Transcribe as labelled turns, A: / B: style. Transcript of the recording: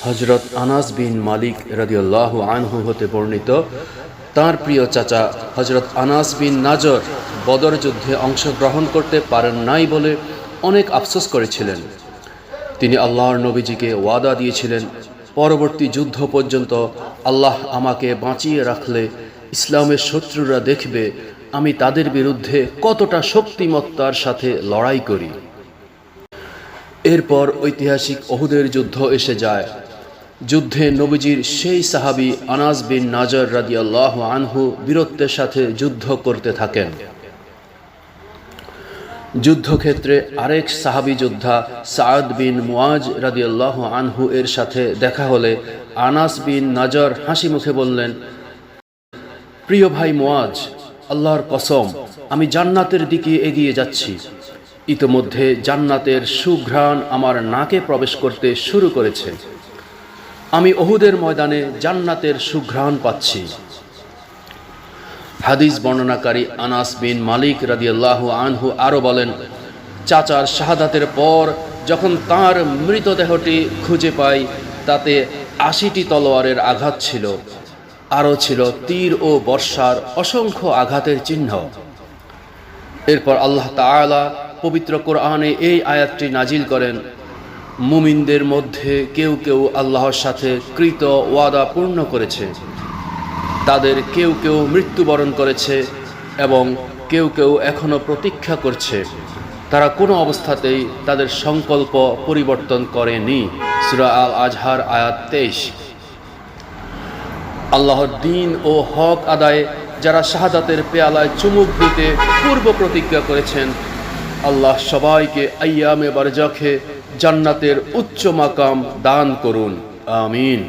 A: হযরত আনাস বিন মালিক রাদিয়াল্লাহু আনহু হতে বর্ণিত, তার প্রিয় চাচা হযরত আনাস বিন নাজর বদর যুদ্ধে অংশগ্রহণ করতে পারেন নাই বলে অনেক আফসোস করেছিলেন। তিনি আল্লাহর নবীজিকে ওয়াদা দিয়েছিলেন, পরবর্তী যুদ্ধ পর্যন্ত আল্লাহ আমাকে বাঁচিয়ে রাখলে ইসলামের শত্রুরা দেখবে আমি তাদের বিরুদ্ধে কতটা শক্তিমত্তার সাথে লড়াই করি। এরপর ঐতিহাসিক উহুদের যুদ্ধ এসে যায়। যুদ্ধে নবীজির সেই সাহাবী আনাস বিন নাজর রাদিয়াল্লাহু আনহু বীরত্বের সাথে যুদ্ধ করতে থাকেন। যুদ্ধক্ষেত্রে আরেক সাহাবী যোদ্ধা সাদ বিন মুআজ রাদিয়াল্লাহু আনহু এর সাথে দেখা হলে আনাস বিন নাজর হাসি মুখে বললেন, প্রিয় ভাই মুআজ, আল্লাহর কসম আমি জান্নাতের দিকে এগিয়ে যাচ্ছি। ইতোমধ্যে জান্নাতের সুঘ্রাণ আমার নাকে প্রবেশ করতে শুরু করেছে। আমি উহুদের ময়দানে জান্নাতের সুঘ্রাণ পাচ্ছি। হাদিস বর্ণনাকারী আনাস বিন মালিক রাদিয়াল্লাহু আনহু আরও বলেন, চাচার শাহাদাতের পর যখন তার মৃতদেহটি খুঁজে পাই, তাতে ৮০টি তলোয়ারের আঘাত ছিল, আরও ছিল তীর ও বর্ষার অসংখ্য আঘাতের চিহ্ন। এরপর আল্লাহ তাআলা পবিত্র কোরআনে এই আয়াতটি নাজিল করেন, মুমিনদের মধ্যে কেউ কেউ আল্লাহর সাথে কৃত ওয়াদা পূর্ণ করেছে, তাদের কেউ কেউ মৃত্যুবরণ করেছে এবং কেউ কেউ এখনো প্রতীক্ষা করছে, তারা কোনো অবস্থাতেই তাদের সংকল্প পরিবর্তন করেনি। সূরা আল আজহার আয়াত ২৩। আল্লাহর দ্বীন ও হক আদায়ে যারা শাহাদাতের পেয়ালায় চুমুক দিতে পূর্ব প্রতিজ্ঞা করেছেন, আল্লাহ সবাইকে আইয়ামে বারজাখে জান্নাতের উচ্চ মাকাম দান করুন। আমিন।